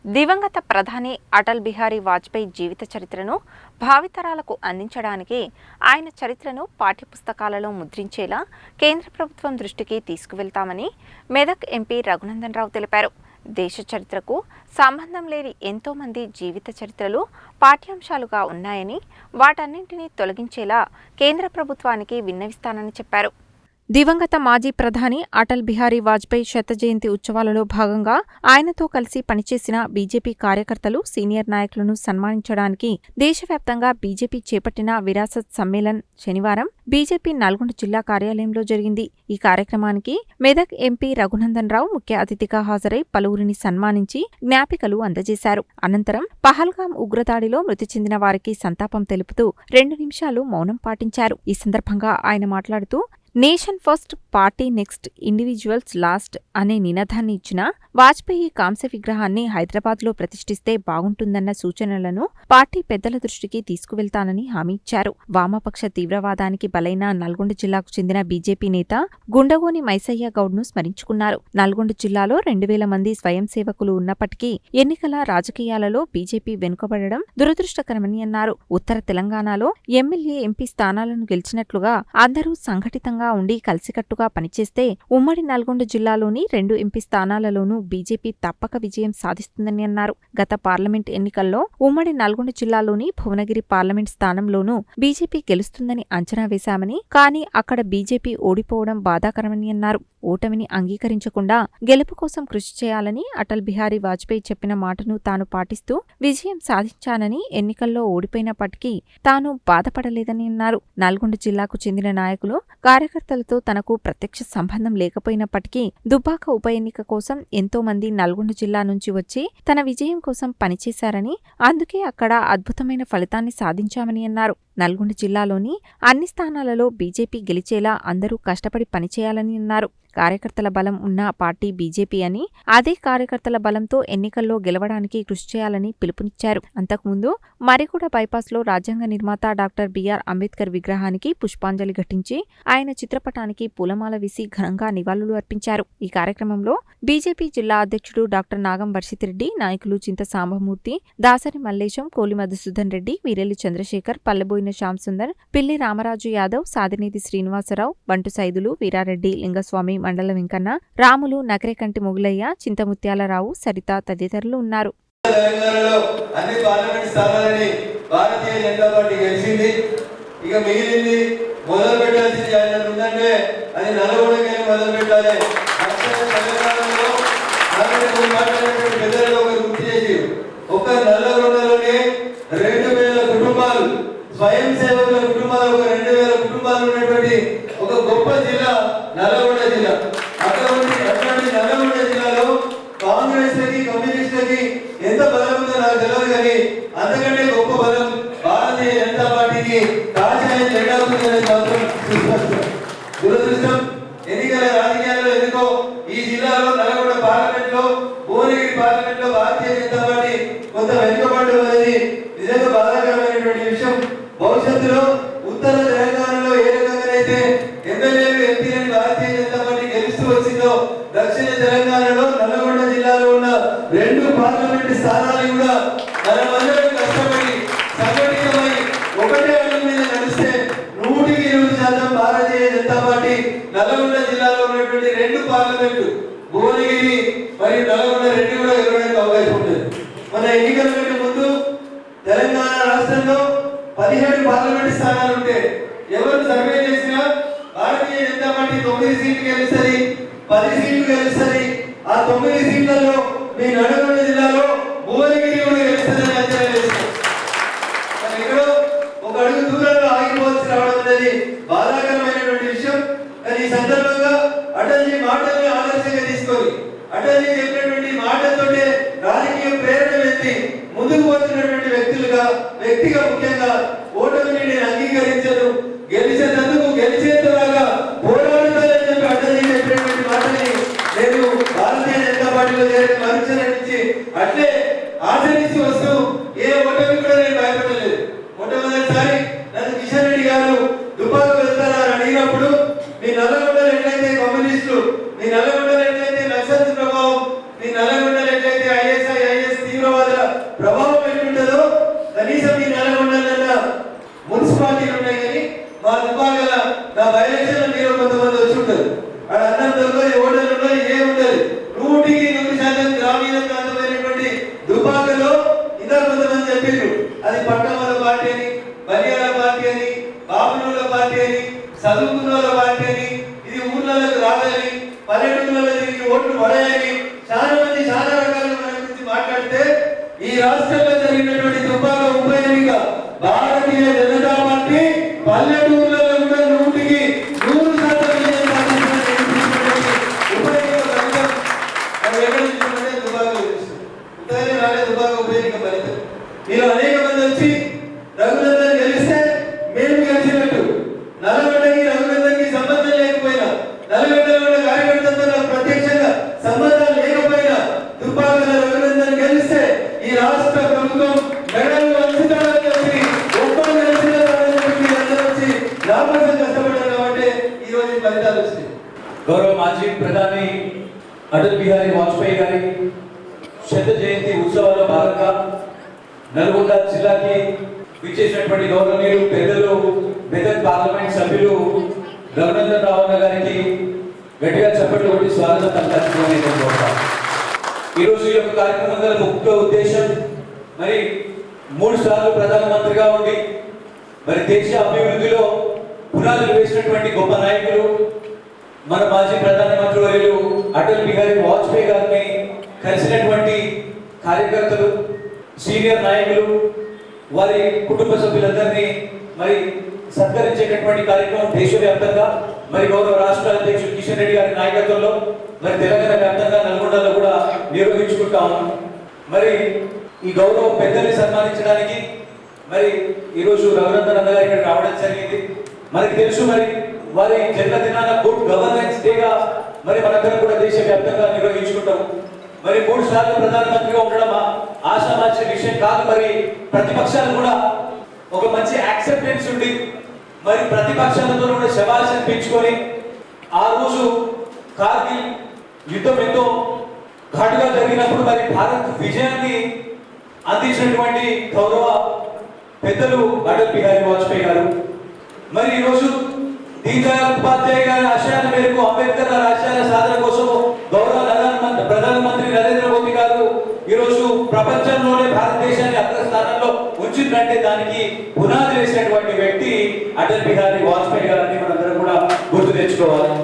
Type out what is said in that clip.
దివంగత ప్రధాని అటల్ బిహారీ వాజ్పేయి జీవిత చరిత్రను భావితరాలకు అందించడానికి ఆయన చరిత్రను పాఠ్యపుస్తకాలలో ముద్రించేలా కేంద్ర ప్రభుత్వం దృష్టికి తీసుకువెళ్తామని మెదక్ ఎంపీ రఘునందన్ రావు తెలిపారు. దేశ చరిత్రకు సంబంధం లేని ఎంతో మంది జీవిత చరిత్రలు పాఠ్యాంశాలుగా ఉన్నాయని, వాటన్నింటినీ తొలగించేలా కేంద్ర ప్రభుత్వానికి విన్నవిస్తానని చెప్పారు. దివంగత మాజీ ప్రధాని అటల్ బిహారీ వాజ్పేయి శత జయంతి ఉత్సవాలలో భాగంగా ఆయనతో కలిసి పనిచేసిన బీజేపీ కార్యకర్తలు, సీనియర్ నాయకులను సన్మానించడానికి దేశవ్యాప్తంగా బీజేపీ చేపట్టిన విరాసత్ సమ్మేళన్ శనివారం బీజేపీ నల్గొండ జిల్లా కార్యాలయంలో జరిగింది. ఈ కార్యక్రమానికి మెదక్ ఎంపీ రఘునందన్ రావు ముఖ్య అతిథిగా హాజరై పలువురిని సన్మానించి జ్ఞాపికలు అందజేశారు. అనంతరం పహల్గాం ఉగ్రదాడిలో మృతి చెందిన వారికి సంతాపం తెలుపుతూ 2 నిమిషాలు మౌనం పాటించారు. ఈ సందర్భంగా ఆయన మాట్లాడుతూ nation first, party next, individuals last అనే నినాదాన్ని ఇచ్చిన వాజ్పేయి కాంస్య విగ్రహాన్ని హైదరాబాద్లో ప్రతిష్ఠిస్తే బాగుంటుందన్న సూచనలను పార్టీ పెద్దల దృష్టికి తీసుకువెళ్తానని హామీ ఇచ్చారు. వామపక్ష తీవ్రవాదానికి బలైన నల్గొండ జిల్లాకు చెందిన బీజేపీ నేత గుండగోని మైసయ్య గౌడ్ను స్మరించుకున్నారు. నల్గొండ జిల్లాలో 2000 మంది స్వయం సేవకులు ఉన్నప్పటికీ ఎన్నికల రాజకీయాలలో బీజేపీ వెనుకబడడం దురదృష్టకరమని అన్నారు. ఉత్తర తెలంగాణలో ఎమ్మెల్యే, ఎంపీ స్థానాలను గెలిచినట్లుగా అందరూ సంఘటితంగా ఉండి కలిసికట్టుగా పనిచేస్తే ఉమ్మడి నల్గొండ జిల్లాలోని 2 ఎంపీ స్థానాలలోనూ బీజేపీ తప్పక విజయం సాధిస్తుందని అన్నారు. గత పార్లమెంట్ ఎన్నికల్లో ఉమ్మడి నల్గొండ జిల్లాలోని భువనగిరి పార్లమెంట్ స్థానంలోనూ బీజేపీ గెలుస్తుందని అంచనా వేశామని, కానీ అక్కడ బీజేపీ ఓడిపోవడం బాధాకరమని అన్నారు. ఓటమిని అంగీకరించకుండా గెలుపు కోసం కృషి చేయాలని అటల్ బిహారీ వాజ్పేయి చెప్పిన మాటను తాను పాటిస్తూ విజయం సాధించానని, ఎన్నికల్లో ఓడిపోయినప్పటికీ తాను బాధపడలేదని అన్నారు. నల్గొండ జిల్లాకు చెందిన నాయకులు, కార్యకర్తలతో తనకు ప్రత్యక్ష సంబంధం లేకపోయినప్పటికీ దుబ్బాక ఉప ఎన్నిక కోసం ఎంతో మంది నల్గొండ జిల్లా నుంచి వచ్చి తన విజయం కోసం పనిచేశారని, అందుకే అక్కడ అద్భుతమైన ఫలితాన్ని సాధించామని అన్నారు. నల్గొండ జిల్లాలోని అన్ని స్థానాలలో బీజేపీ గెలిచేలా అందరూ కష్టపడి పనిచేయాలని అన్నారు. కార్యకర్తల బలం ఉన్న పార్టీ బీజేపీ అని, అదే కార్యకర్తల బలంతో ఎన్నికల్లో గెలవడానికి కృషి చేయాలని పిలుపునిచ్చారు. అంతకుముందు మరిగూడ బైపాస్లో రాజ్యాంగ నిర్మాత డాక్టర్ బిఆర్ అంబేద్కర్ విగ్రహానికి పుష్పాంజలి ఘటించి ఆయన చిత్రపటానికి పూలమాల వేసి ఘనంగా నివాళులు అర్పించారు. ఈ కార్యక్రమంలో బీజేపీ జిల్లా అధ్యక్షుడు డాక్టర్ నాగం వర్షితిరెడ్డి, నాయకులు చింత సాంబమూర్తి, దాసరి మల్లేశం, కోలి మధుసూదన్ రెడ్డి, వీరెల్లి చంద్రశేఖర్, పల్లెబోయిన శ్యాంసుందర్, పిల్లి రామరాజు యాదవ్, సాదినేది శ్రీనివాసరావు, బంటు సైదులు, వీరారెడ్డి, లింగస్వామి, మండల వెంకన్న, రాములు, నకరేకంటి మొగులయ్య, చింతముత్యాలరావు, సరిత తదితరులు ఉన్నారు. స్వయం సేవకుల కుటుంబాలు 2000 కుటుంబాలు ఉన్నటువంటి ఒక గొప్ప జిల్లా నల్గొండ జిల్లా. అటువంటి నల్గొండ జిల్లాలో కాంగ్రెస్ లకి, కమ్యూనిస్టులకి ఎంత బలం ఉందో నాకు తెలియదు, కానీ అంతకంటే గొప్ప బలం భారతీయ జనతా పార్టీకి కాషాయ జెండా ఉందని మాత్రం దురదృష్టం. ఎన్నికల రాజకీయాల్లో ఎందుకో ఈ జిల్లాలో నల్గొండ పార్లమెంట్ లో, భువనగిరి పార్లమెంట్ లో భారతీయ జనతా పార్టీ కొంత వెనుకబడడం అనేది నిజంగా బాధాకరమైనటువంటి విషయం. భవిష్యత్తులో ఉత్తర తెలంగాణలో ఏ రకంగానైతే ఎమ్మెల్యేలు, ఎంపీలను భారతీయ జనతా పార్టీ గెలుస్తూ వచ్చిందో, దక్షిణ తెలంగాణలో నల్గొండ జిల్లాలో ఉన్న 2 పార్లమెంటు స్థానాలు కూడా మనమందరం కష్టపడి సంఘటితమై ఒకటే అడుగు మీద నడిస్తే 100% భారతీయ జనతా పార్టీ నల్గొండ జిల్లాలో ఉన్నటువంటి 2 పార్లమెంటు, భువనగిరి మరియు నల్గొండ 2 కూడా గెలవడానికి అవకాశం ఉంటుంది. మన ఎన్నికల కంటే ముందు తెలంగాణ రాష్ట్రంలో 17 పార్లమెంట్ స్థానాలు ఉంటే ఎవరు సర్వే చేసినా భారతీయ జనతా పార్టీ 9 సీట్లు గెలుస్తుంది, 10 సీట్లు గెలుస్తుంది. ఆ 9 సీట్లలో మీ నల్గొండ జిల్లాలో భువనగిరి కూడా గెలుస్తుందని అంచనా వేస్తారు. ఎక్కడో ఒక అడుగు దూరంలో ఆగిపోవాల్సి రావడం అనేది బాధాకరమైనటువంటి విషయం. కానీ ఈ సందర్భంగా అటల్జీ మాటల్ని ఆదర్శంగా తీసుకొని, అటల్జీ చెప్పినటువంటి మాటలతోటే రాజకీయ ప్రేరణ వ్యక్తి ముందుకు పోతున్నటువంటి వ్యక్తిగా ముఖ్యంగా ఓటమిని నేను అంగీకరించను, గెలిచేందుకు గెలిచేంతలాగా పోరాడతానని చెప్పి అటల్జీ చెప్పినటువంటి మాటని నేను భారతీయ జనతా పార్టీలో చేరిన మరుక్షణం నుంచి అట్లే ఆచరిస్తూ వస్తూ ఏ ఓటమి కూడా నేను భయపడలేదు. మొట్టమొదటిసారి నన్ను కిషన్ రెడ్డి గారు దుబ్బాకు వెళ్తారా అని అడిగినప్పుడు, మీ నల్లగొండలు ఎట్లయితే కమ్యూనిస్టులు, మీ నల్లగొండలు ఎట్లయితే నక్సల్స్ ప్రభావం, మీ నల్లగొండలు ఎట్లయితే ISI, IS రాష్ట్రంలో జరిగినటువంటి దుబ్బాక ఉప ఎన్నిక భారతీయ జనతా పార్టీ పల్లెటూరులలో కూడా 100% విజయం సాధించినటువంటి ఉప ఎన్నిక ఫలితం మనం ఎక్కడ చూసుకుంటే దుబ్బాకలో చూస్తాం. ఉత్తరానే రాలే దుబ్బాక ఉప ఎన్నిక ఫలితం. మీరు అనేక మంది వచ్చి రఘునందన్ గెలిస్తే మేము గెలిచినట్టు, నల్లగొండకి రఘునందన్కి సంబంధం లేకపోయినా, నల్లగొండలో ఉన్న కార్యకర్తలతో నాకు ప్రత్యక్షంగా సంబంధాలు లేకపోయినా దుబ్బాకలో రఘునందన్ గెలిస్తే ఈ రాష్ట్ర ప్రభుత్వం మెడలు వంచుతారని చెప్పి ఒక్కరు గెలిచిన అందరూ వచ్చి నా కోసం కష్టపడ్డారు కాబట్టి ఈ రోజు ఈ ఫలితాలు వచ్చినాయి. గౌరవ మాజీ ప్రధాని అటల్ బిహారీ వాజ్పేయి గారి శత జయంతి ఉత్సవాల్లో భాగంగా నల్గొండ జిల్లాకి విచ్చేసినటువంటి గౌరవనీయులు పెద్దలు మెదక్ పార్లమెంట్ సభ్యులు రఘునందన్ రావు గారికి గట్టిగా చప్పట్లు కొట్టి స్వాగతం పలకాలని కోరుతున్నాను. ఈరోజు ఈ యొక్క కార్యక్రమం గల ముఖ్య ఉద్దేశం మరి 3 సార్లు ప్రధానమంత్రిగా ఉండి మరి దేశ అభివృద్ధిలో పునాదులు వేసినటువంటి గొప్ప నాయకులు మన మాజీ ప్రధానమంత్రి వర్యులు అటల్ బిహారీ వాజ్పేయి గారిని కలిసినటువంటి కార్యకర్తలు, సీనియర్ నాయకులు, వారి కుటుంబ సభ్యులందరినీ మరి సత్కరించేటటువంటి కార్యక్రమం దేశవ్యాప్తంగా మరి గౌరవ రాష్ట్ర అధ్యక్షుడు కిషన్ రెడ్డి గారి నాయకత్వంలో మరి తెలంగాణ వ్యాప్తంగా నల్గొండలో కూడా నిర్వహించుకుంటాము. మరి ఈ గౌరవ పెద్దల్ని సన్మానించడానికి మరి ఈరోజు రఘునందన్ అన్న గారు ఇక్కడ రావడం జరిగింది. మనకి తెలుసు మరి వారి జన్మదినాన గుడ్ గవర్నెన్స్ డేగా మరి మనందరం కూడా దేశవ్యాప్తంగా నిర్వహించుకుంటాము. మరి 3 సార్లు ప్రధానమంత్రిగా ఉండడం ఆశామాషి విషయం కాదు. మరి ప్రతిపక్షాలు కూడా ఒక మంచి యాక్సెప్టెన్స్ ఉండి మరి ప్రతిపక్షాలతో కూడా శభాష్ అనిపించుకొని ఆ రోజు కార్గిల్ యుద్ధం ఎంతో ఘాటుగా జరిగినప్పుడు మరి భారత్ విజయాన్ని అందించినటువంటి గౌరవ పెద్దలు అటల్ బిహారీ వాజ్పేయి గారు. మరి ఈరోజు దీన్ దయాళ్ ఉపాధ్యాయ గారి ఆశయాల మేరకు, అంబేద్కర్ గారి ఆశయాల సాధన కోసం గౌరవ ప్రధానమంత్రి నరేంద్ర మోదీ గారు ఈరోజు ప్రపంచంలోనే భారతదేశాన్ని అగ్రస్థానంలో ఉంచిందంటే దానికి పునాది వేసినటువంటి వ్యక్తి అటల్ బిహారీ వాజ్పేయి గారిని మనందరం కూడా గుర్తు తెచ్చుకోవాలి.